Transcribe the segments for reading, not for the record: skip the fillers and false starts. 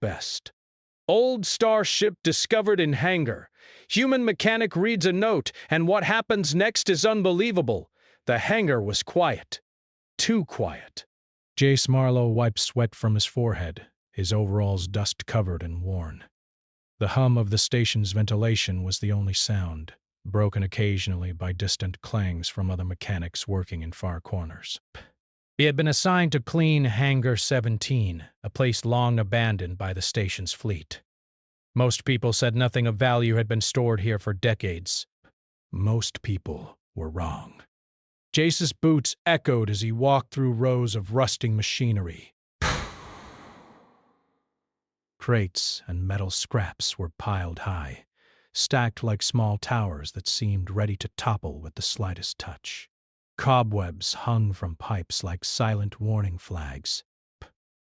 best. Old Starship discovered in Hangar. Human mechanic reads a note, and what happens next is unbelievable. The hangar was quiet. Too quiet. Jace Marlowe wiped sweat from his forehead, his overalls dust-covered and worn. The hum of the station's ventilation was the only sound, broken occasionally by distant clangs from other mechanics working in far corners. He had been assigned to clean Hangar 17, a place long abandoned by the station's fleet. Most people said nothing of value had been stored here for decades. Most people were wrong. Jace's boots echoed as he walked through rows of rusting machinery. Crates and metal scraps were piled high, stacked like small towers that seemed ready to topple with the slightest touch. Cobwebs hung from pipes like silent warning flags.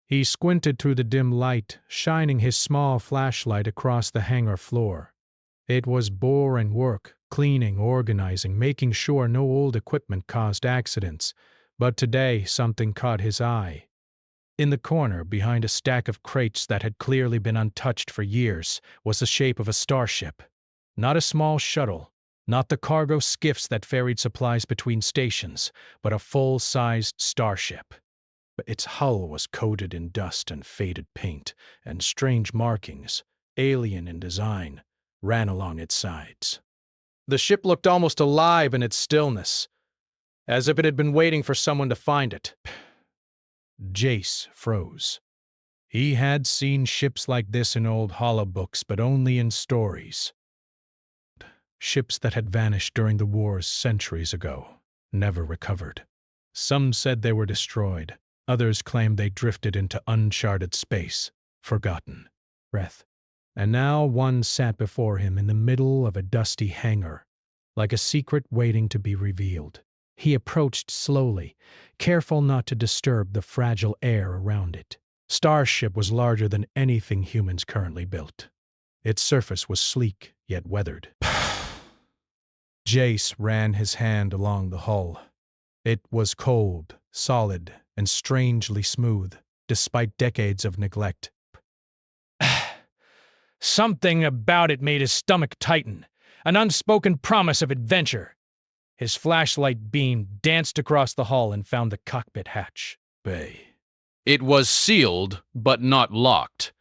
He squinted through the dim light, shining his small flashlight across the hangar floor. It was boring work, cleaning, organizing, making sure no old equipment caused accidents, but today something caught his eye. In the corner, behind a stack of crates that had clearly been untouched for years, was the shape of a starship. Not a small shuttle, not the cargo skiffs that ferried supplies between stations, but a full-sized starship. Its hull was coated in dust and faded paint, and strange markings, alien in design, ran along its sides. The ship looked almost alive in its stillness, as if it had been waiting for someone to find it. Jace froze. He had seen ships like this in old audiobooks, but only in stories. Ships that had vanished during the wars centuries ago, never recovered. Some said they were destroyed. Others claimed they drifted into uncharted space, forgotten. And now one sat before him in the middle of a dusty hangar, like a secret waiting to be revealed. He approached slowly, careful not to disturb the fragile air around it. Starship was larger than anything humans currently built. Its surface was sleek, yet weathered. Jace ran his hand along the hull. It was cold, solid, and strangely smooth, despite decades of neglect. Something about it made his stomach tighten, an unspoken promise of adventure. His flashlight beam danced across the hull and found the cockpit hatch. It was sealed, but not locked.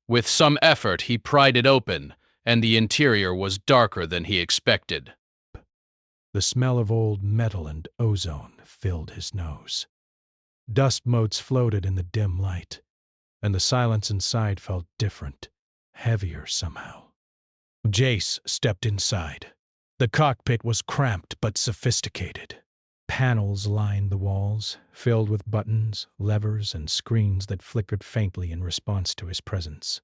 With some effort, he pried it open, and the interior was darker than he expected. The smell of old metal and ozone filled his nose. Dust motes floated in the dim light, and the silence inside felt different, heavier somehow. Jace stepped inside. The cockpit was cramped but sophisticated. Panels lined the walls, filled with buttons, levers, and screens that flickered faintly in response to his presence.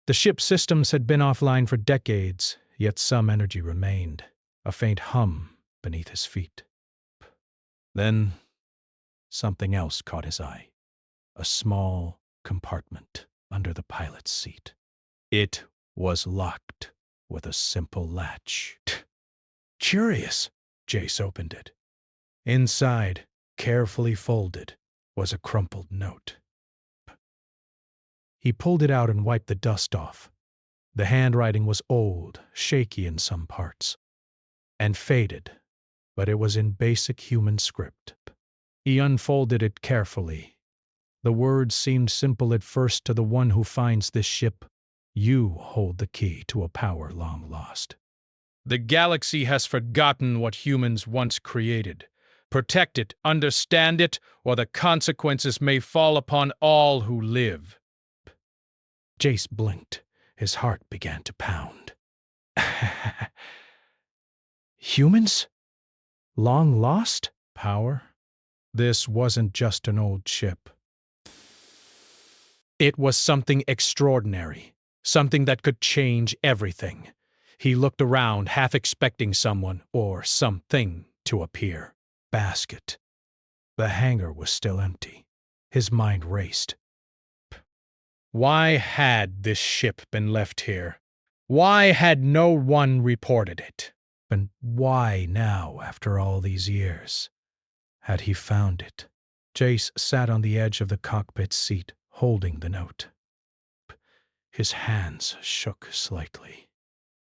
The ship's systems had been offline for decades, yet some energy remained, a faint hum beneath his feet. Then, something else caught his eye. A small compartment under the pilot's seat. It was locked with a simple latch. Curious, Jace opened it. Inside, carefully folded, was a crumpled note. He pulled it out and wiped the dust off. The handwriting was old, shaky in some parts, and faded, but it was in basic human script. He unfolded it carefully. The words seemed simple at first to the one who finds this ship. You hold the key to a power long lost. The galaxy has forgotten what humans once created. Protect it, understand it, or the consequences may fall upon all who live. Jace blinked. His heart began to pound. Humans? Long lost? Power? This wasn't just an old ship. It was something extraordinary, something that could change everything. He looked around, half expecting someone or something to appear. Basket. The hangar was still empty. His mind raced. Why had this ship been left here? Why had no one reported it? And why now, after all these years? Had he found it? Jace sat on the edge of the cockpit seat, holding the note. His hands shook slightly.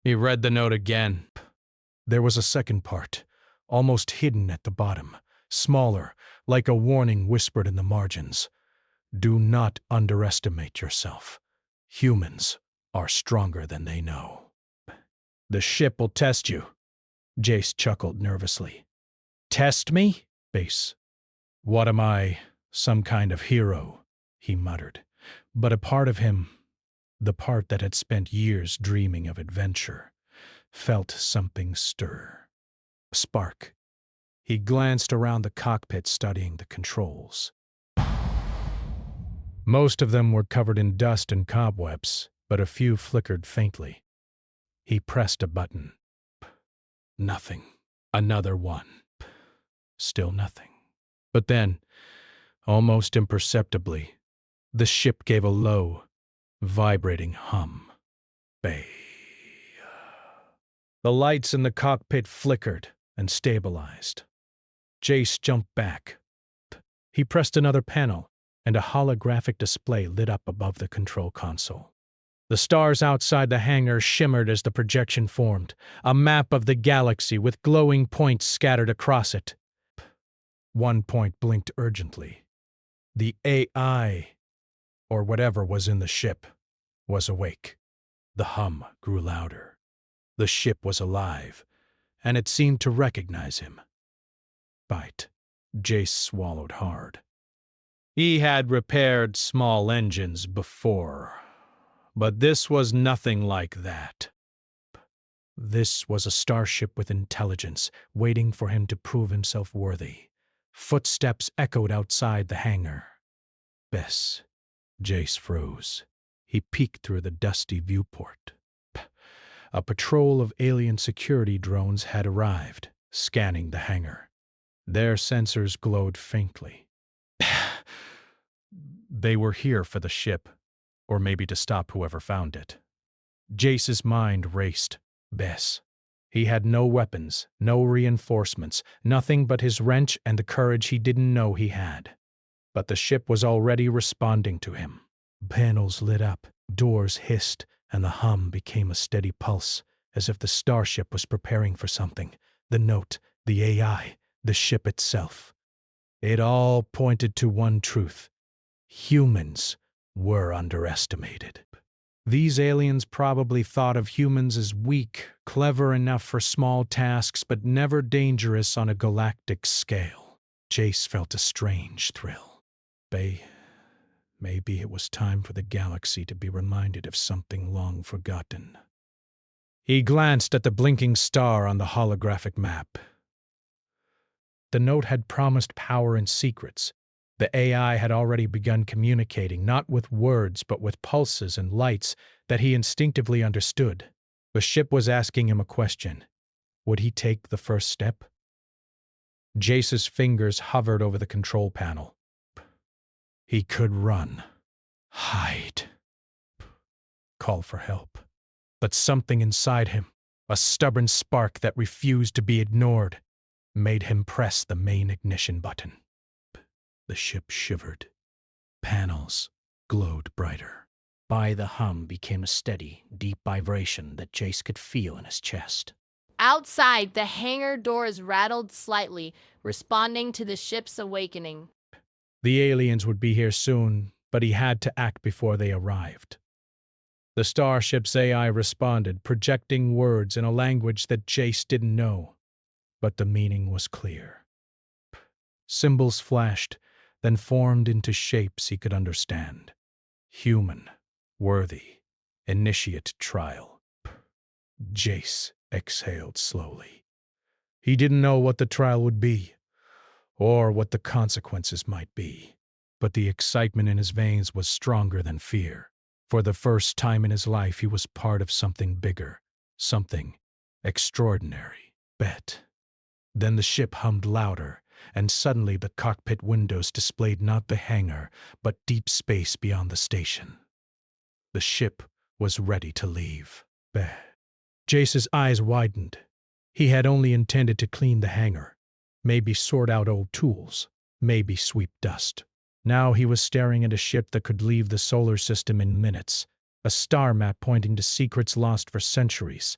He read the note again. There was a second part, almost hidden at the bottom, smaller, like a warning whispered in the margins. Do not underestimate yourself. Humans are stronger than they know. The ship will test you, Jace chuckled nervously. Test me? Base. What am I? Some kind of hero, he muttered. But a part of him, the part that had spent years dreaming of adventure, felt something stir. A spark. He glanced around the cockpit studying the controls. Most of them were covered in dust and cobwebs, but a few flickered faintly. He pressed a button. Nothing. Another one. Still nothing. But then, almost imperceptibly, the ship gave a low, vibrating hum. Bay. The lights in the cockpit flickered and stabilized. Jace jumped back. He pressed another panel, and a holographic display lit up above the control console. The stars outside the hangar shimmered as the projection formed, a map of the galaxy with glowing points scattered across it. One point blinked urgently. The AI, or whatever was in the ship, was awake. The hum grew louder. The ship was alive, and it seemed to recognize him. Bite. Jace swallowed hard. He had repaired small engines before, but this was nothing like that. This was a starship with intelligence, waiting for him to prove himself worthy. Footsteps echoed outside the hangar. Bess. Jace froze. He peeked through the dusty viewport. A patrol of alien security drones had arrived, scanning the hangar. Their sensors glowed faintly. They were here for the ship, or maybe to stop whoever found it. Jace's mind raced. Bess. He had no weapons, no reinforcements, nothing but his wrench and the courage he didn't know he had. But the ship was already responding to him. Panels lit up, doors hissed, and the hum became a steady pulse, as if the starship was preparing for something. The note, the AI, the ship itself. It all pointed to one truth. Humans were underestimated. These aliens probably thought of humans as weak, clever enough for small tasks, but never dangerous on a galactic scale. Jace felt a strange thrill. Maybe it was time for the galaxy to be reminded of something long forgotten. He glanced at the blinking star on the holographic map. The note had promised power and secrets. The AI had already begun communicating, not with words, but with pulses and lights that he instinctively understood. The ship was asking him a question. Would he take the first step? Jace's fingers hovered over the control panel. He could run, hide, call for help. But something inside him, a stubborn spark that refused to be ignored, made him press the main ignition button. The ship shivered. Panels glowed brighter. The hum became a steady, deep vibration that Jace could feel in his chest. Outside, the hangar doors rattled slightly, responding to the ship's awakening. The aliens would be here soon, but he had to act before they arrived. The starship's AI responded, projecting words in a language that Jace didn't know, but the meaning was clear. Symbols flashed, then formed into shapes he could understand. Human, worthy, initiate trial. Jace exhaled slowly. He didn't know what the trial would be, or what the consequences might be, but the excitement in his veins was stronger than fear. For the first time in his life, he was part of something bigger, something extraordinary. Bet. Then the ship hummed louder, and suddenly the cockpit windows displayed not the hangar, but deep space beyond the station. The ship was ready to leave. Jace's eyes widened. He had only intended to clean the hangar, maybe sort out old tools, maybe sweep dust. Now he was staring at a ship that could leave the solar system in minutes, a star map pointing to secrets lost for centuries,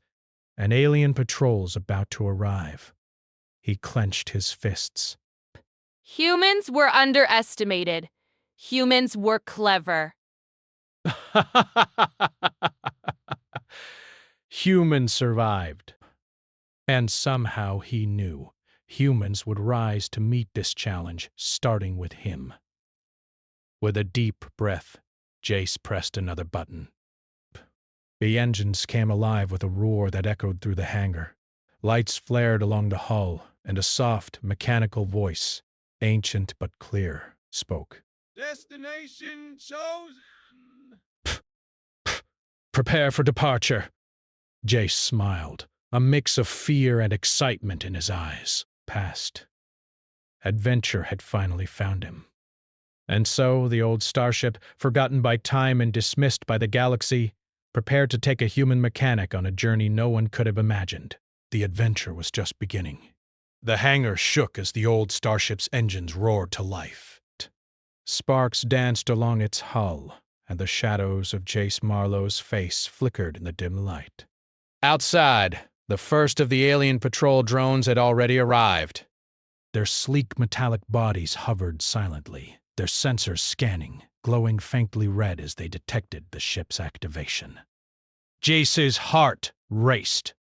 and alien patrols about to arrive. He clenched his fists. Humans were underestimated. Humans were clever. Humans survived. And somehow he knew humans would rise to meet this challenge, starting with him. With a deep breath, Jace pressed another button. The engines came alive with a roar that echoed through the hangar. Lights flared along the hull, and a soft, mechanical voice, ancient but clear, spoke. Destination chosen. Prepare for departure. Jace smiled, a mix of fear and excitement in his eyes. Past. Adventure had finally found him. And so the old starship, forgotten by time and dismissed by the galaxy, prepared to take a human mechanic on a journey no one could have imagined. The adventure was just beginning. The hangar shook as the old starship's engines roared to life. Sparks danced along its hull, and the shadows of Jace Marlowe's face flickered in the dim light. Outside, the first of the alien patrol drones had already arrived. Their sleek metallic bodies hovered silently, their sensors scanning, glowing faintly red as they detected the ship's activation. Jace's heart raced.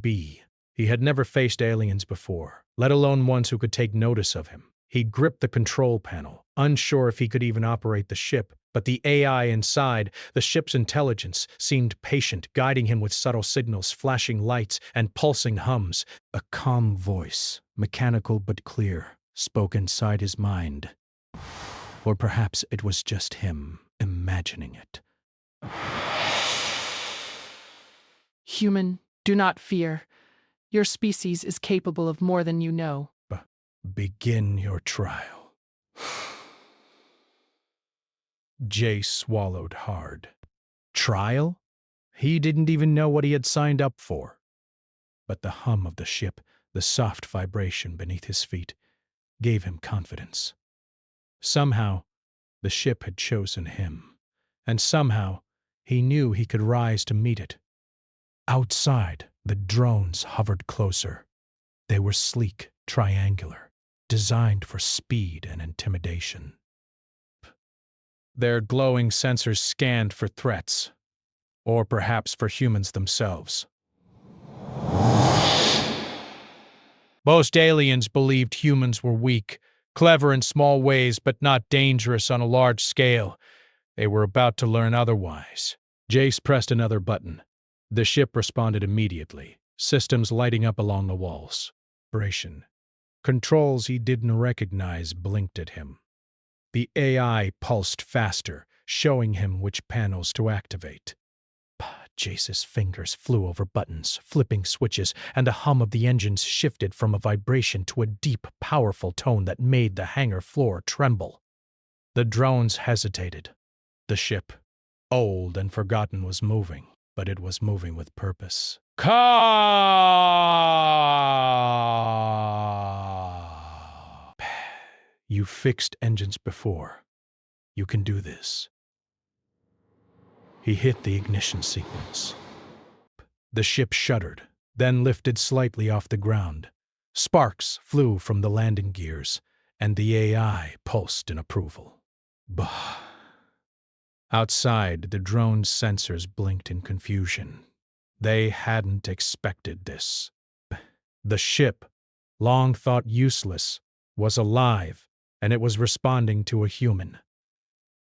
He had never faced aliens before, let alone ones who could take notice of him. He gripped the control panel, unsure if he could even operate the ship, but the AI inside, the ship's intelligence, seemed patient, guiding him with subtle signals, flashing lights, and pulsing hums. A calm voice, mechanical but clear, spoke inside his mind. Or perhaps it was just him imagining it. Human, do not fear. Your species is capable of more than you know. Begin your trial. Jace swallowed hard. Trial? He didn't even know what he had signed up for. But the hum of the ship, the soft vibration beneath his feet, gave him confidence. Somehow, the ship had chosen him, and somehow he knew he could rise to meet it. Outside, the drones hovered closer. They were sleek, triangular, designed for speed and intimidation. Their glowing sensors scanned for threats, or perhaps for humans themselves. Most aliens believed humans were weak, clever in small ways but not dangerous on a large scale. They were about to learn otherwise. Jace pressed another button. The ship responded immediately, systems lighting up along the walls. Controls he didn't recognize blinked at him. The AI pulsed faster, showing him which panels to activate. Jace's fingers flew over buttons, flipping switches, and the hum of the engines shifted from a vibration to a deep, powerful tone that made the hangar floor tremble. The drones hesitated. The ship, old and forgotten, was moving, but it was moving with purpose. You fixed engines before. You can do this. He hit the ignition sequence. The ship shuddered, then lifted slightly off the ground. Sparks flew from the landing gears, and the AI pulsed in approval. Bah. Outside, the drone's sensors blinked in confusion. They hadn't expected this. The ship, long thought useless, was alive, and it was responding to a human.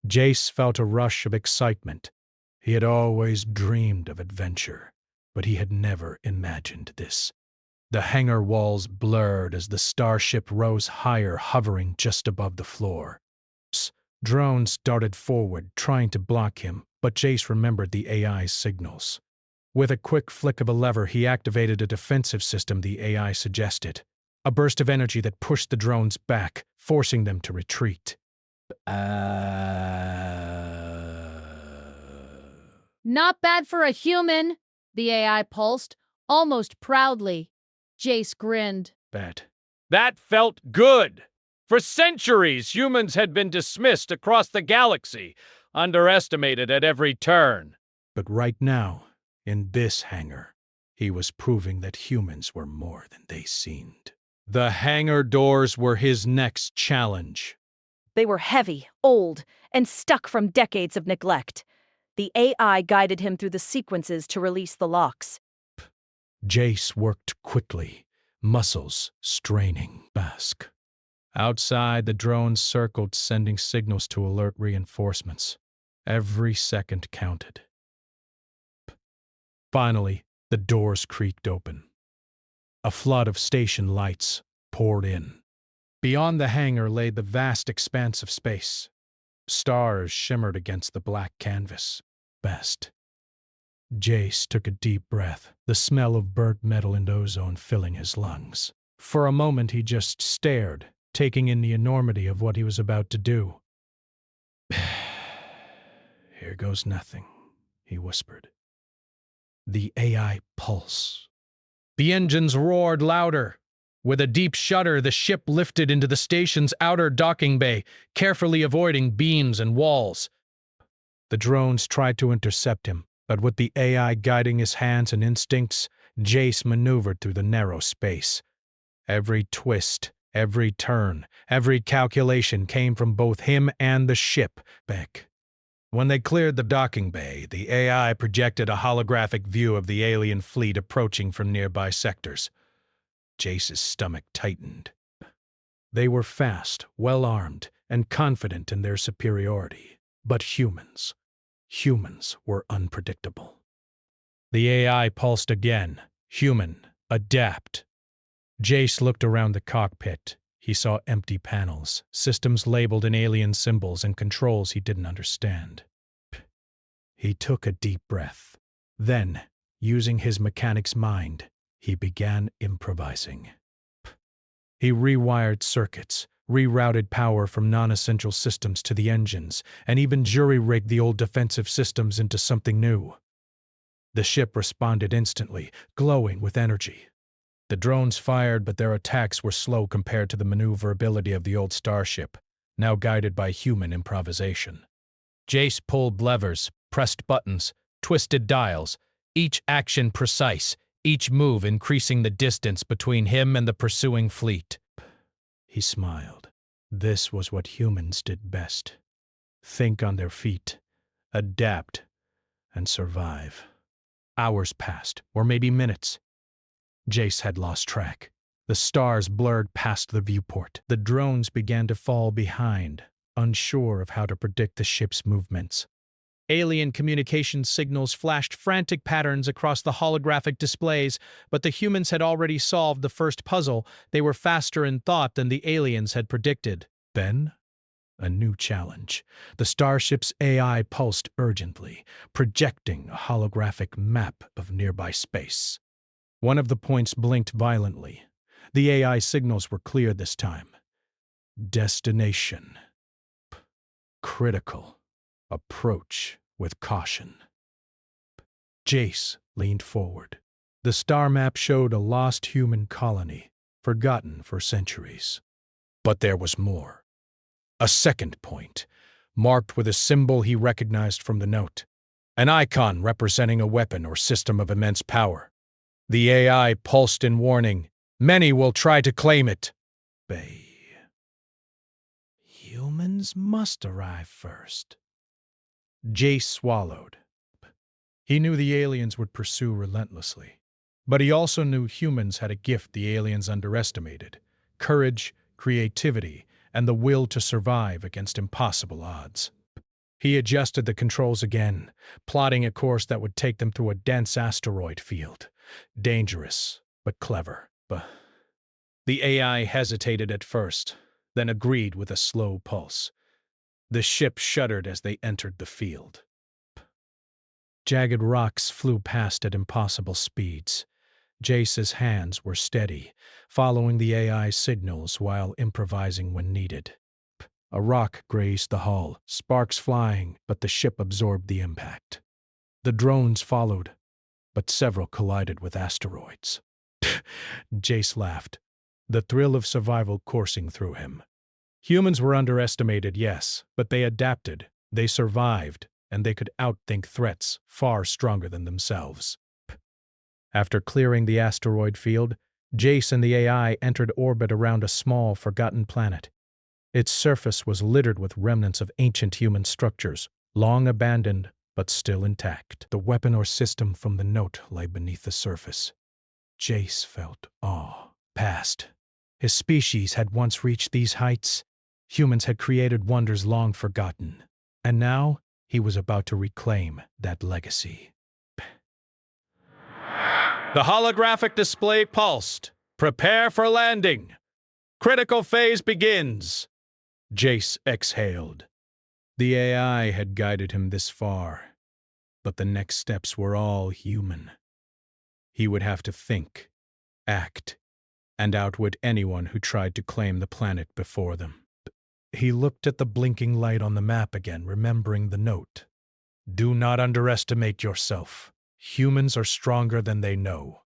Jace felt a rush of excitement. He had always dreamed of adventure, but he had never imagined this. The hangar walls blurred as the starship rose higher, hovering just above the floor. Drones darted forward, trying to block him, but Jace remembered the AI's signals. With a quick flick of a lever, he activated a defensive system the AI suggested. A burst of energy that pushed the drones back, forcing them to retreat. Not bad for a human, the AI pulsed, almost proudly. Jace grinned. That felt good. For centuries, humans had been dismissed across the galaxy, underestimated at every turn. But right now, in this hangar, he was proving that humans were more than they seemed. The hangar doors were his next challenge. They were heavy, old, and stuck from decades of neglect. The AI guided him through the sequences to release the locks. Jace worked quickly, muscles straining. Bask. Outside, the drones circled, sending signals to alert reinforcements. Every second counted. Finally, the doors creaked open. A flood of station lights poured in. Beyond the hangar lay the vast expanse of space. Stars shimmered against the black canvas. Best. Jace took a deep breath, the smell of burnt metal and ozone filling his lungs. For a moment he just stared, taking in the enormity of what he was about to do. "Here goes nothing," he whispered. The AI pulse. The engines roared louder. With a deep shudder, the ship lifted into the station's outer docking bay, carefully avoiding beams and walls. The drones tried to intercept him, but with the AI guiding his hands and instincts, Jace maneuvered through the narrow space. Every twist, every turn, every calculation came from both him and the ship. Beck. When they cleared the docking bay, the AI projected a holographic view of the alien fleet approaching from nearby sectors. Jace's stomach tightened. They were fast, well-armed, and confident in their superiority. But humans were unpredictable. The AI pulsed again. Human, adapt. Jace looked around the cockpit. He saw empty panels, systems labeled in alien symbols, and controls he didn't understand. He took a deep breath. Then, using his mechanic's mind, he began improvising. He rewired circuits, rerouted power from non-essential systems to the engines, and even jury-rigged the old defensive systems into something new. The ship responded instantly, glowing with energy. The drones fired, but their attacks were slow compared to the maneuverability of the old Starship, now guided by human improvisation. Jace pulled levers, pressed buttons, twisted dials, each action precise, each move increasing the distance between him and the pursuing fleet. He smiled. This was what humans did best. Think on their feet, adapt, and survive. Hours passed, or maybe minutes. Jace had lost track. The stars blurred past the viewport. The drones began to fall behind, unsure of how to predict the ship's movements. Alien communication signals flashed frantic patterns across the holographic displays, but the humans had already solved the first puzzle. They were faster in thought than the aliens had predicted. Then, a new challenge. The Starship's AI pulsed urgently, projecting a holographic map of nearby space. One of the points blinked violently. The AI signals were clear this time. Destination. Critical. Approach with caution. Jace leaned forward. The star map showed a lost human colony, forgotten for centuries. But there was more. A second point, marked with a symbol he recognized from the note. An icon representing a weapon or system of immense power. The AI pulsed in warning. Many will try to claim it. Bay. Humans must arrive first. Jace swallowed. He knew the aliens would pursue relentlessly. But he also knew humans had a gift the aliens underestimated: courage, creativity, and the will to survive against impossible odds. He adjusted the controls again, plotting a course that would take them through a dense asteroid field. Dangerous, but clever. The AI hesitated at first, then agreed with a slow pulse. The ship shuddered as they entered the field. Jagged rocks flew past at impossible speeds. Jace's hands were steady, following the AI's signals while improvising when needed. A rock grazed the hull, sparks flying, but the ship absorbed the impact. The drones followed, but several collided with asteroids. Jace laughed, the thrill of survival coursing through him. Humans were underestimated, yes, but they adapted, they survived, and they could outthink threats far stronger than themselves. After clearing the asteroid field, Jace and the AI entered orbit around a small, forgotten planet. Its surface was littered with remnants of ancient human structures, long abandoned but still intact. The weapon or system from the note lay beneath the surface. Jace felt awe. Past. His species had once reached these heights. Humans had created wonders long forgotten. And now he was about to reclaim that legacy. The holographic display pulsed. Prepare for landing. Critical phase begins. Jace exhaled. The AI had guided him this far, but the next steps were all human. He would have to think, act, and outwit anyone who tried to claim the planet before them. He looked at the blinking light on the map again, remembering the note. Do not underestimate yourself. Humans are stronger than they know.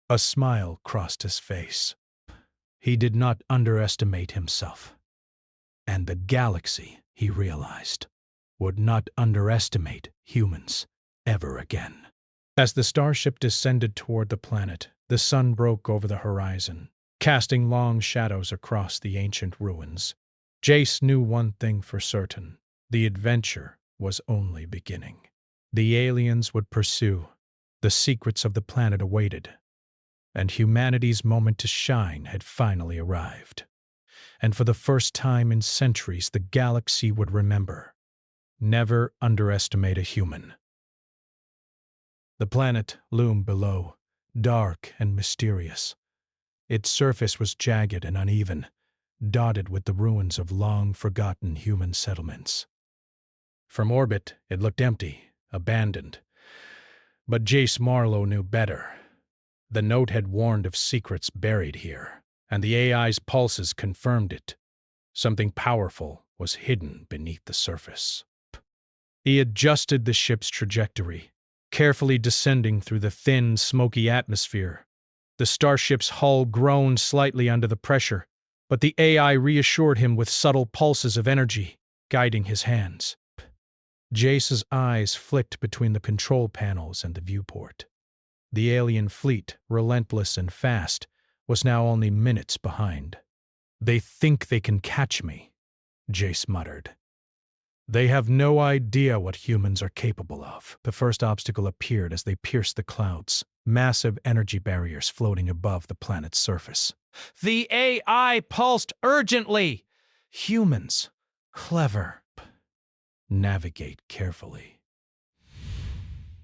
A smile crossed his face. He did not underestimate himself. And the galaxy, he realized, would not underestimate humans ever again. As the starship descended toward the planet, the sun broke over the horizon, casting long shadows across the ancient ruins. Jace knew one thing for certain: the adventure was only beginning. The aliens would pursue, the secrets of the planet awaited, and humanity's moment to shine had finally arrived. And for the first time in centuries, the galaxy would remember: never underestimate a human. The planet loomed below, dark and mysterious. Its surface was jagged and uneven, dotted with the ruins of long-forgotten human settlements. From orbit, it looked empty, abandoned. But Jace Marlowe knew better. The note had warned of secrets buried here, and the AI's pulses confirmed it. Something powerful was hidden beneath the surface. He adjusted the ship's trajectory, carefully descending through the thin, smoky atmosphere. The starship's hull groaned slightly under the pressure, but the AI reassured him with subtle pulses of energy, guiding his hands. Jace's eyes flicked between the control panels and the viewport. The alien fleet, relentless and fast, was now only minutes behind. They think they can catch me, Jace muttered. They have no idea what humans are capable of. The first obstacle appeared as they pierced the clouds, massive energy barriers floating above the planet's surface. The AI pulsed urgently. Humans. Clever. Navigate carefully.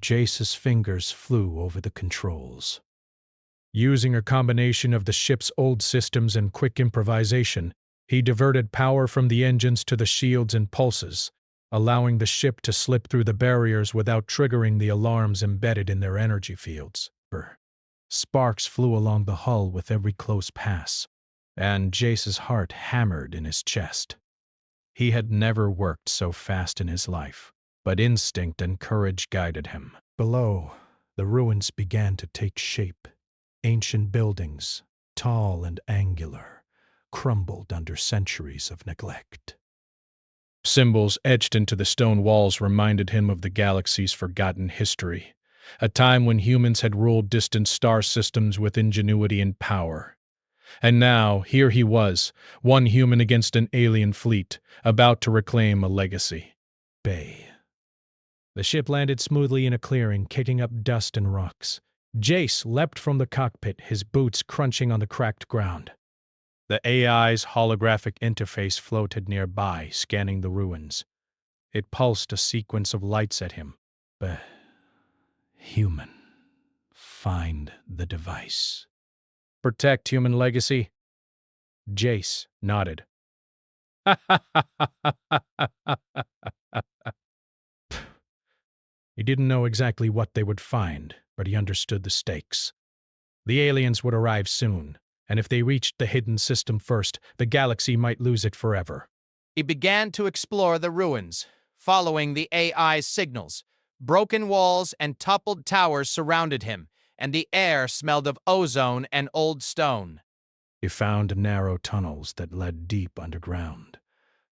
Jace's fingers flew over the controls. Using a combination of the ship's old systems and quick improvisation, he diverted power from the engines to the shields and pulses, allowing the ship to slip through the barriers without triggering the alarms embedded in their energy fields. Sparks flew along the hull with every close pass, and Jace's heart hammered in his chest. He had never worked so fast in his life, but instinct and courage guided him. Below, the ruins began to take shape. Ancient buildings, tall and angular, crumbled under centuries of neglect. Symbols etched into the stone walls reminded him of the galaxy's forgotten history, a time when humans had ruled distant star systems with ingenuity and power. And now, here he was, one human against an alien fleet, about to reclaim a legacy. Bay. The ship landed smoothly in a clearing, kicking up dust and rocks. Jace leapt from the cockpit, his boots crunching on the cracked ground. The AI's holographic interface floated nearby, scanning the ruins. It pulsed a sequence of lights at him. Human. Find the device. Protect human legacy? Jace nodded. He didn't know exactly what they would find, but he understood the stakes. The aliens would arrive soon, and if they reached the hidden system first, the galaxy might lose it forever. He began to explore the ruins, following the AI's signals. Broken walls and toppled towers surrounded him, and the air smelled of ozone and old stone. He found narrow tunnels that led deep underground.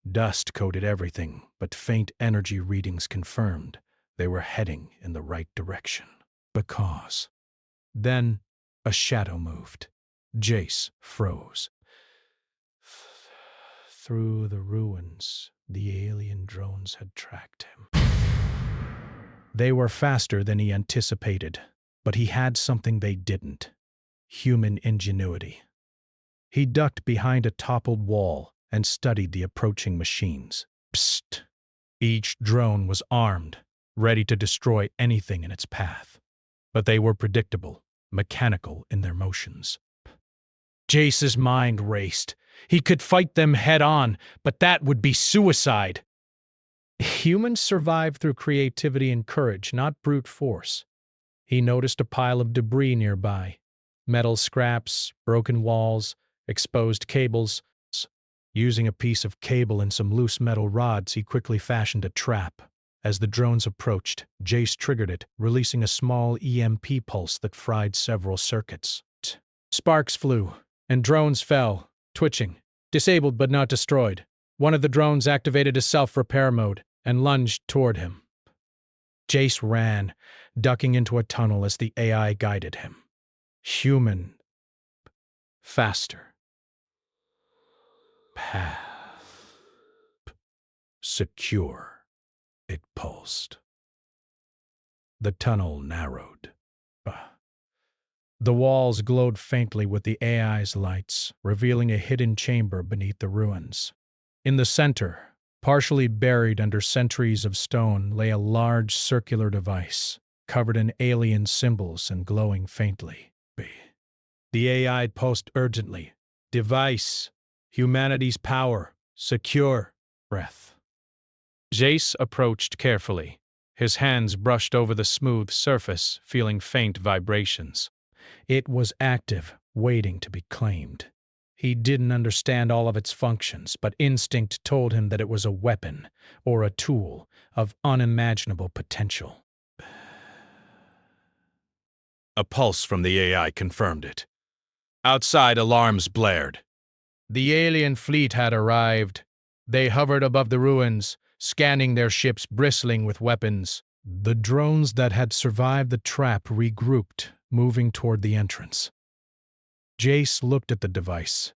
Dust coated everything, but faint energy readings confirmed they were heading in the right direction. Because. Then a shadow moved. Jace froze. Through the ruins, the alien drones had tracked him. They were faster than he anticipated, but he had something they didn't: human ingenuity. He ducked behind a toppled wall and studied the approaching machines. Psst! Each drone was armed, ready to destroy anything in its path. But they were predictable, mechanical in their motions. Jace's mind raced. He could fight them head-on, but that would be suicide. Humans survive through creativity and courage, not brute force. He noticed a pile of debris nearby: metal scraps, broken walls, exposed cables. Using a piece of cable and some loose metal rods, he quickly fashioned a trap. As the drones approached, Jace triggered it, releasing a small EMP pulse that fried several circuits. Sparks flew, and drones fell, twitching, disabled but not destroyed. One of the drones activated a self-repair mode and lunged toward him. Jace ran, ducking into a tunnel as the AI guided him. Human. Faster. Path. Secure. It pulsed. The tunnel narrowed. The walls glowed faintly with the AI's lights, revealing a hidden chamber beneath the ruins. In the center, partially buried under centuries of stone, lay a large circular device, covered in alien symbols and glowing faintly. The AI pulsed urgently. Device. Humanity's power. Secure. Breath. Jace approached carefully. His hands brushed over the smooth surface, feeling faint vibrations. It was active, waiting to be claimed. He didn't understand all of its functions, but instinct told him that it was a weapon, or a tool, of unimaginable potential. A pulse from the AI confirmed it. Outside, alarms blared. The alien fleet had arrived. They hovered above the ruins, scanning their ships bristling with weapons. The drones that had survived the trap regrouped, moving toward the entrance. Jace looked at the device.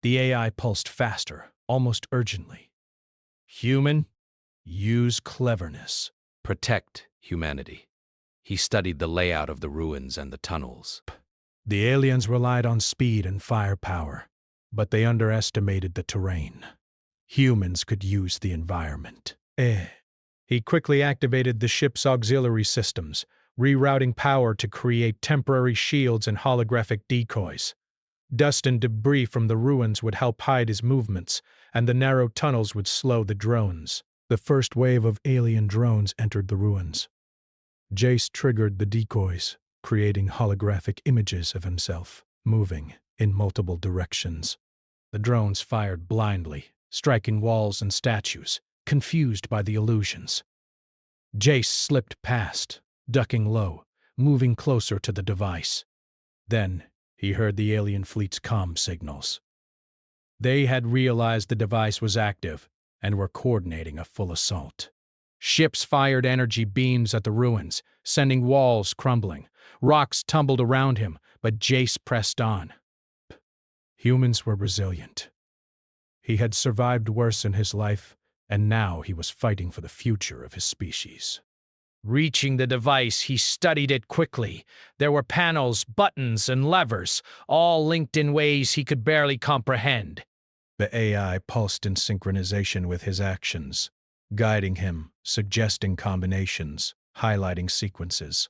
The AI pulsed faster, almost urgently. Human, use cleverness. Protect humanity. He studied the layout of the ruins and the tunnels. The aliens relied on speed and firepower, but they underestimated the terrain. Humans could use the environment. He quickly activated the ship's auxiliary systems, rerouting power to create temporary shields and holographic decoys. Dust and debris from the ruins would help hide his movements, and the narrow tunnels would slow the drones. The first wave of alien drones entered the ruins. Jace triggered the decoys, creating holographic images of himself, moving in multiple directions. The drones fired blindly, striking walls and statues, confused by the illusions. Jace slipped past, ducking low, moving closer to the device. Then he heard the alien fleet's comm signals. They had realized the device was active and were coordinating a full assault. Ships fired energy beams at the ruins, sending walls crumbling. Rocks tumbled around him, but Jace pressed on. Humans were resilient. He had survived worse in his life, and now he was fighting for the future of his species. Reaching the device, he studied it quickly. There were panels, buttons, and levers, all linked in ways he could barely comprehend. The AI pulsed in synchronization with his actions, guiding him, suggesting combinations, highlighting sequences.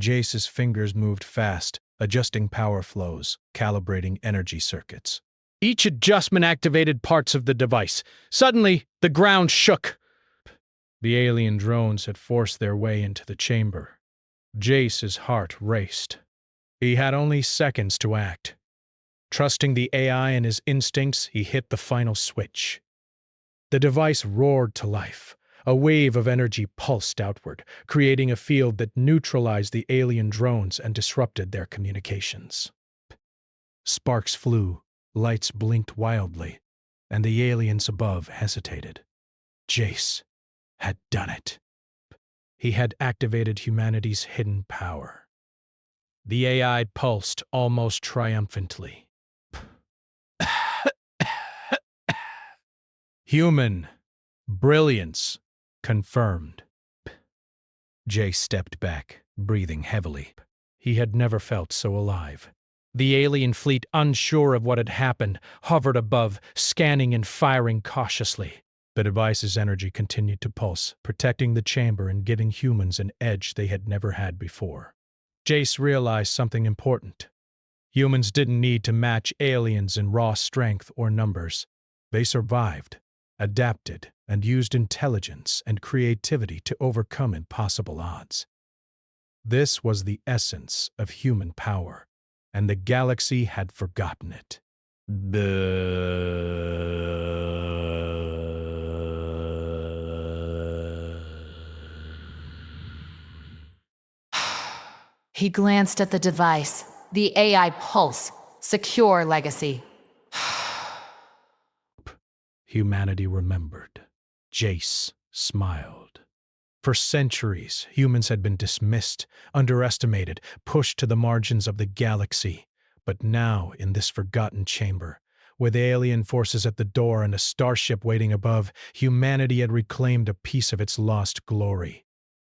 Jace's fingers moved fast, adjusting power flows, calibrating energy circuits. Each adjustment activated parts of the device. Suddenly, the ground shook. The alien drones had forced their way into the chamber. Jace's heart raced. He had only seconds to act. Trusting the AI and his instincts, he hit the final switch. The device roared to life. A wave of energy pulsed outward, creating a field that neutralized the alien drones and disrupted their communications. Sparks flew, lights blinked wildly. and the aliens above hesitated. Jace had done it. He had activated humanity's hidden power. The AI pulsed almost triumphantly. Human brilliance confirmed. Jace stepped back, breathing heavily. He had never felt so alive. The alien fleet, unsure of what had happened, hovered above, scanning and firing cautiously. The device's energy continued to pulse, protecting the chamber and giving humans an edge they had never had before. Jace realized something important. Humans didn't need to match aliens in raw strength or numbers. They survived, adapted, and used intelligence and creativity to overcome impossible odds. This was the essence of human power, and the galaxy had forgotten it. He glanced at the device. The AI pulse. Secure legacy. Humanity remembered. Jace smiled. For centuries, humans had been dismissed, underestimated, pushed to the margins of the galaxy. But now, in this forgotten chamber, with alien forces at the door and a starship waiting above, humanity had reclaimed a piece of its lost glory.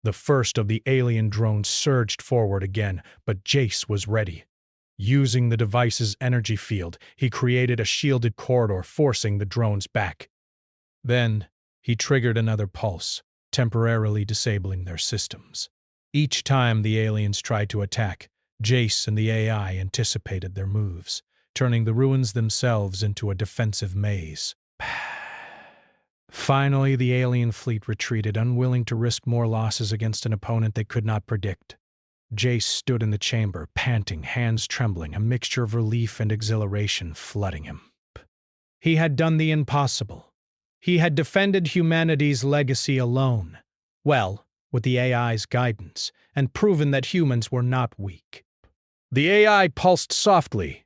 The first of the alien drones surged forward again, but Jace was ready. Using the device's energy field, he created a shielded corridor, forcing the drones back. Then, he triggered another pulse, temporarily disabling their systems. Each time the aliens tried to attack, Jace and the AI anticipated their moves, turning the ruins themselves into a defensive maze. Finally, the alien fleet retreated, unwilling to risk more losses against an opponent they could not predict. Jace stood in the chamber, panting, hands trembling, a mixture of relief and exhilaration flooding him. He had done the impossible. He had defended humanity's legacy alone, well, with the AI's guidance, and proven that humans were not weak. The AI pulsed softly.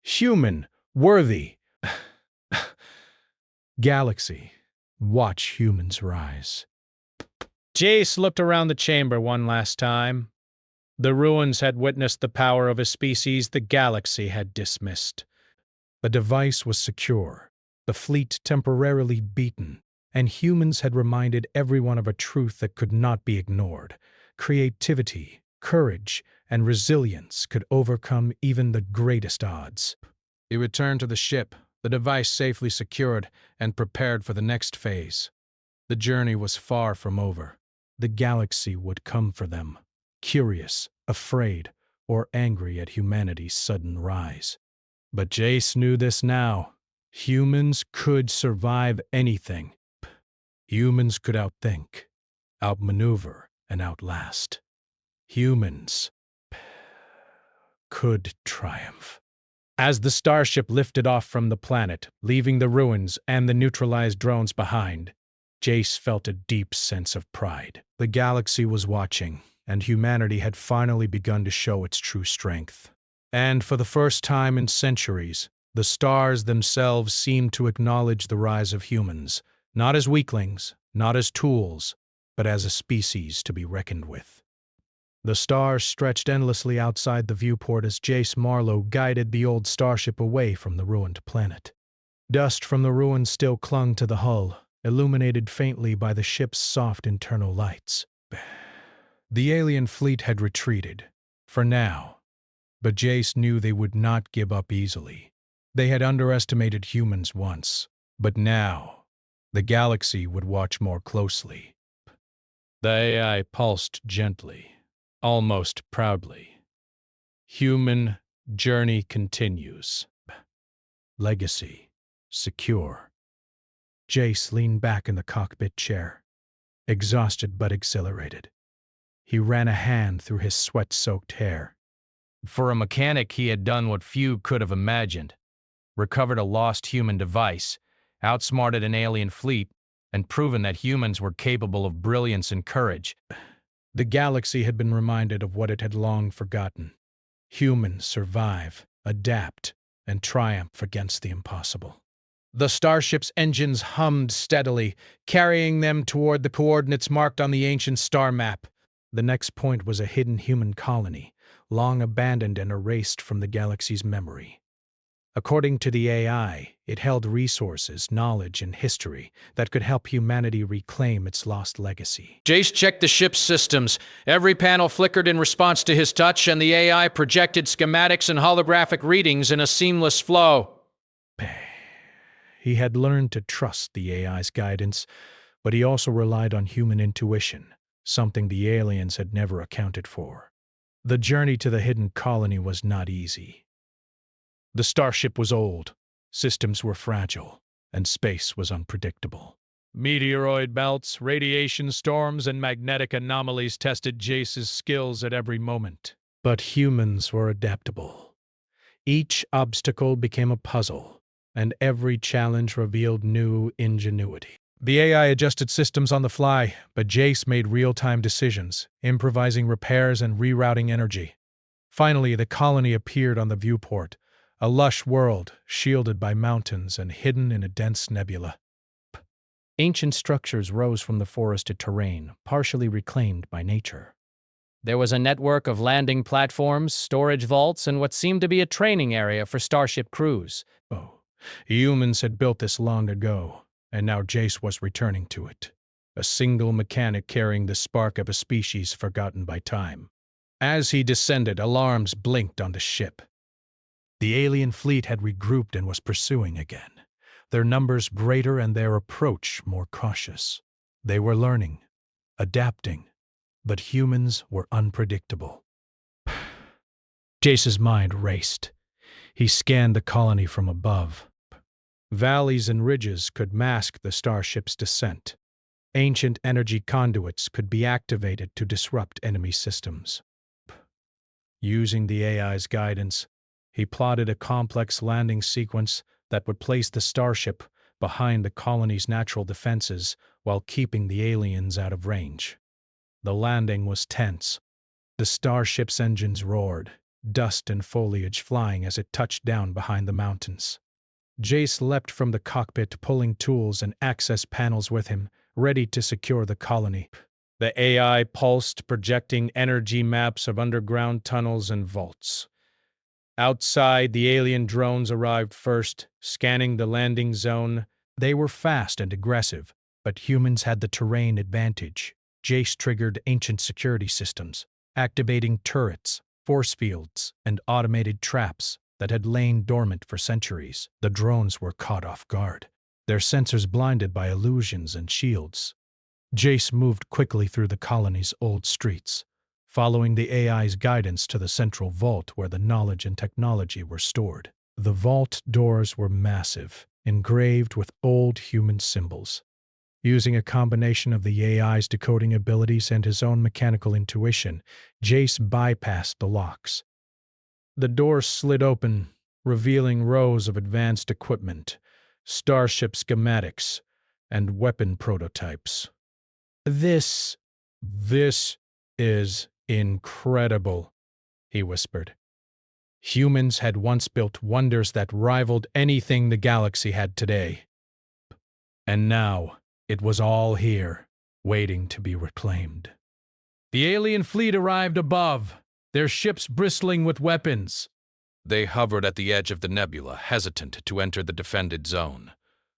Human, worthy. Galaxy, watch humans rise. Jace looked around the chamber one last time. The ruins had witnessed the power of a species the galaxy had dismissed. The device was secure, the fleet temporarily beaten, and humans had reminded everyone of a truth that could not be ignored. Creativity, courage, and resilience could overcome even the greatest odds. He returned to the ship, the device safely secured, and prepared for the next phase. The journey was far from over. The galaxy would come for them, curious, afraid, or angry at humanity's sudden rise. But Jace knew this now. Humans could survive anything. Humans could outthink, outmaneuver, and outlast. Humans could triumph. As the starship lifted off from the planet, leaving the ruins and the neutralized drones behind, Jace felt a deep sense of pride. The galaxy was watching, and humanity had finally begun to show its true strength. And for the first time in centuries, the stars themselves seemed to acknowledge the rise of humans, not as weaklings, not as tools, but as a species to be reckoned with. The stars stretched endlessly outside the viewport as Jace Marlowe guided the old starship away from the ruined planet. Dust from the ruins still clung to the hull, illuminated faintly by the ship's soft internal lights. The alien fleet had retreated, for now, but Jace knew they would not give up easily. They had underestimated humans once, but now, the galaxy would watch more closely. The AI pulsed gently, almost proudly. Human journey continues. Legacy secure. Jace leaned back in the cockpit chair, exhausted but exhilarated. He ran a hand through his sweat-soaked hair. For a mechanic, he had done what few could have imagined. Recovered a lost human device, outsmarted an alien fleet, and proven that humans were capable of brilliance and courage. The galaxy had been reminded of what it had long forgotten. Humans survive, adapt, and triumph against the impossible. The starship's engines hummed steadily, carrying them toward the coordinates marked on the ancient star map. The next point was a hidden human colony, long abandoned and erased from the galaxy's memory. According to the AI, it held resources, knowledge, and history that could help humanity reclaim its lost legacy. Jace checked the ship's systems. Every panel flickered in response to his touch, and the AI projected schematics and holographic readings in a seamless flow. He had learned to trust the AI's guidance, but he also relied on human intuition, something the aliens had never accounted for. The journey to the hidden colony was not easy. The starship was old, systems were fragile, and space was unpredictable. Meteoroid belts, radiation storms, and magnetic anomalies tested Jace's skills at every moment. But humans were adaptable. Each obstacle became a puzzle, and every challenge revealed new ingenuity. The AI adjusted systems on the fly, but Jace made real-time decisions, improvising repairs and rerouting energy. Finally, the colony appeared on the viewport, a lush world shielded by mountains and hidden in a dense nebula. Ancient structures rose from the forested terrain, partially reclaimed by nature. There was a network of landing platforms, storage vaults, and what seemed to be a training area for Starship crews. Humans had built this long ago, and now Jace was returning to it. A single mechanic carrying the spark of a species forgotten by time. As he descended, alarms blinked on the ship. The alien fleet had regrouped and was pursuing again, their numbers greater and their approach more cautious. They were learning, adapting, but humans were unpredictable. Jace's mind raced. He scanned the colony from above. Valleys and ridges could mask the starship's descent. Ancient energy conduits could be activated to disrupt enemy systems. Using the AI's guidance, he plotted a complex landing sequence that would place the starship behind the colony's natural defenses while keeping the aliens out of range. The landing was tense. The starship's engines roared, dust and foliage flying as it touched down behind the mountains. Jace leapt from the cockpit, pulling tools and access panels with him, ready to secure the colony. The AI pulsed, projecting energy maps of underground tunnels and vaults. Outside, the alien drones arrived first, scanning the landing zone. They were fast and aggressive, but humans had the terrain advantage. Jace triggered ancient security systems, activating turrets, force fields, and automated traps that had lain dormant for centuries. The drones were caught off guard, their sensors blinded by illusions and shields. Jace moved quickly through the colony's old streets, following the AI's guidance to the central vault where the knowledge and technology were stored. The vault doors were massive, engraved with old human symbols. Using a combination of the AI's decoding abilities and his own mechanical intuition, Jace bypassed the locks. The doors slid open, revealing rows of advanced equipment, starship schematics, and weapon prototypes. This is incredible, he whispered. Humans had once built wonders that rivaled anything the galaxy had today. And now, it was all here, waiting to be reclaimed. The alien fleet arrived above, their ships bristling with weapons. They hovered at the edge of the nebula, hesitant to enter the defended zone.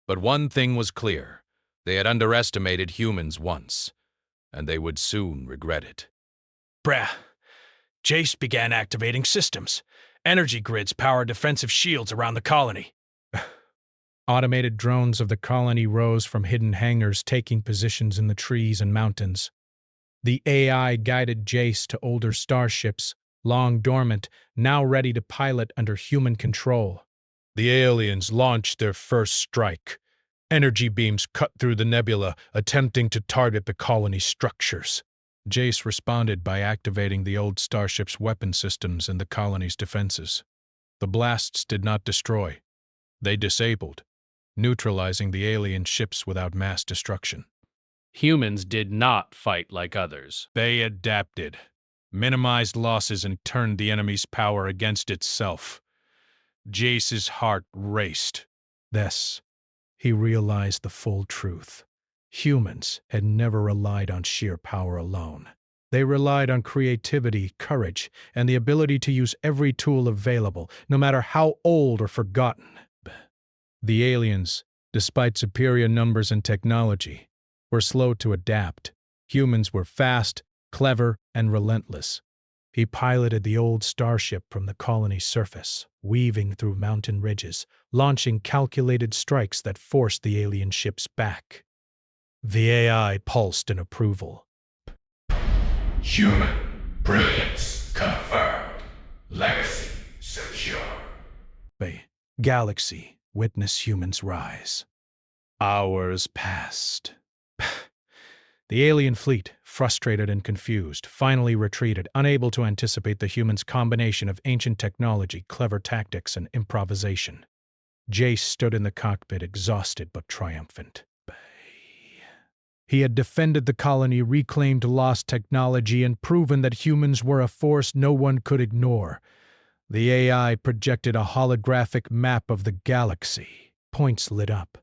But one thing was clear. They had underestimated humans once, and they would soon regret it. Jace began activating systems. Energy grids power defensive shields around the colony. Automated drones of the colony rose from hidden hangars, taking positions in the trees and mountains. The AI guided Jace to older starships, long dormant, now ready to pilot under human control. The aliens launched their first strike. Energy beams cut through the nebula, attempting to target the colony's structures. Jace responded by activating the old starship's weapon systems and the colony's defenses. The blasts did not destroy. They disabled, neutralizing the alien ships without mass destruction. Humans did not fight like others. They adapted, minimized losses, and turned the enemy's power against itself. Jace's heart raced. This he realized the full truth. Humans had never relied on sheer power alone. They relied on creativity, courage, and the ability to use every tool available, no matter how old or forgotten. The aliens, despite superior numbers and technology, were slow to adapt. Humans were fast, clever, and relentless. He piloted the old Starship from the colony's surface, weaving through mountain ridges, launching calculated strikes that forced the alien ships back. The AI pulsed in approval. Human brilliance confirmed. Legacy secure. Galaxy, witness humans rise. Hours passed. The alien fleet, frustrated and confused, finally retreated, unable to anticipate the humans' combination of ancient technology, clever tactics, and improvisation. Jace stood in the cockpit, exhausted but triumphant. He had defended the colony, reclaimed lost technology, and proven that humans were a force no one could ignore. The AI projected a holographic map of the galaxy. Points lit up.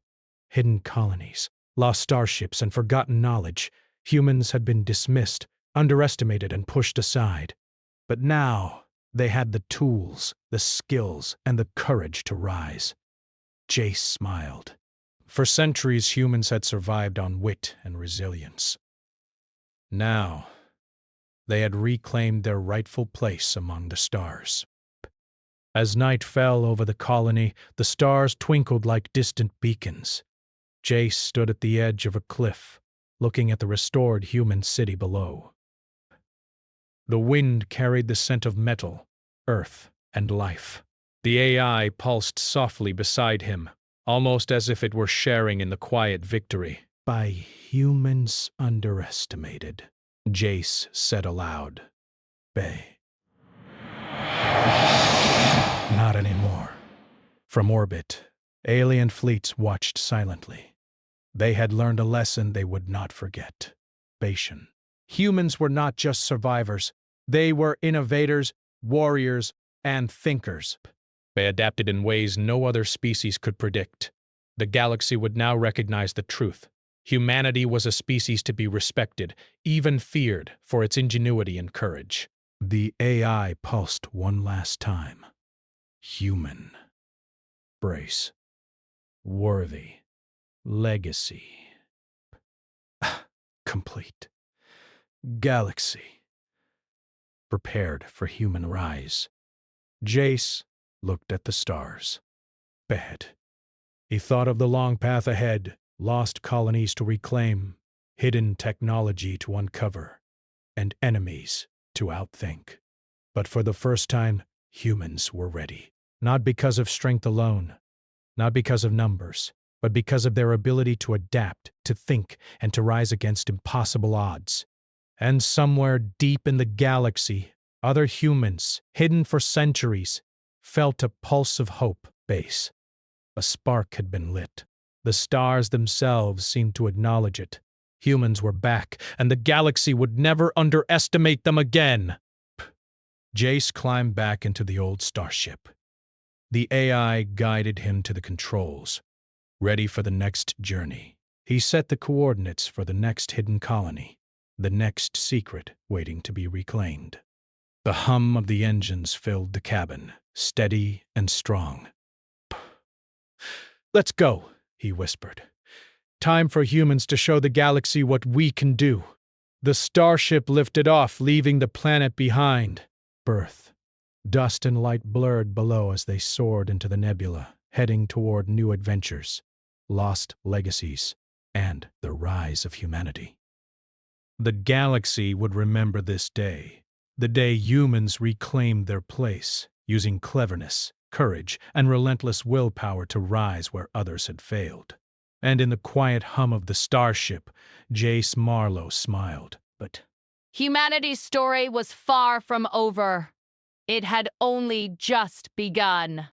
Hidden colonies, lost starships, and forgotten knowledge. Humans had been dismissed, underestimated, and pushed aside. But now they had the tools, the skills, and the courage to rise. Jace smiled. For centuries, humans had survived on wit and resilience. Now, they had reclaimed their rightful place among the stars. As night fell over the colony, the stars twinkled like distant beacons. Jace stood at the edge of a cliff, looking at the restored human city below. The wind carried the scent of metal, earth, and life. The AI pulsed softly beside him, almost as if it were sharing in the quiet victory. By humans underestimated, Jace said aloud. Not anymore. From orbit, alien fleets watched silently. They had learned a lesson they would not forget. Patience. Humans were not just survivors. They were innovators, warriors, and thinkers. They adapted in ways no other species could predict. The galaxy would now recognize the truth. Humanity was a species to be respected, even feared, for its ingenuity and courage. The AI pulsed one last time. Human. Brace. Worthy. Legacy. Complete. Galaxy. Prepared for human rise. Jace looked at the stars. He thought of the long path ahead, lost colonies to reclaim, hidden technology to uncover, and enemies to outthink. But for the first time, humans were ready. Not because of strength alone, not because of numbers, but because of their ability to adapt, to think, and to rise against impossible odds. And somewhere deep in the galaxy, other humans, hidden for centuries, felt a pulse of hope. A spark had been lit. The stars themselves seemed to acknowledge it. Humans were back, and the galaxy would never underestimate them again. Jace climbed back into the old starship. The AI guided him to the controls, ready for the next journey. He set the coordinates for the next hidden colony, the next secret waiting to be reclaimed. The hum of the engines filled the cabin, steady and strong. "Let's go," he whispered. "Time for humans to show the galaxy what we can do." The starship lifted off, leaving the planet behind. Dust and light blurred below as they soared into the nebula, heading toward new adventures, lost legacies, and the rise of humanity. The galaxy would remember this day, the day humans reclaimed their place, using cleverness, courage, and relentless willpower to rise where others had failed. And in the quiet hum of the starship, Jace Marlowe smiled. But Humanity's story was far from over. It had only just begun.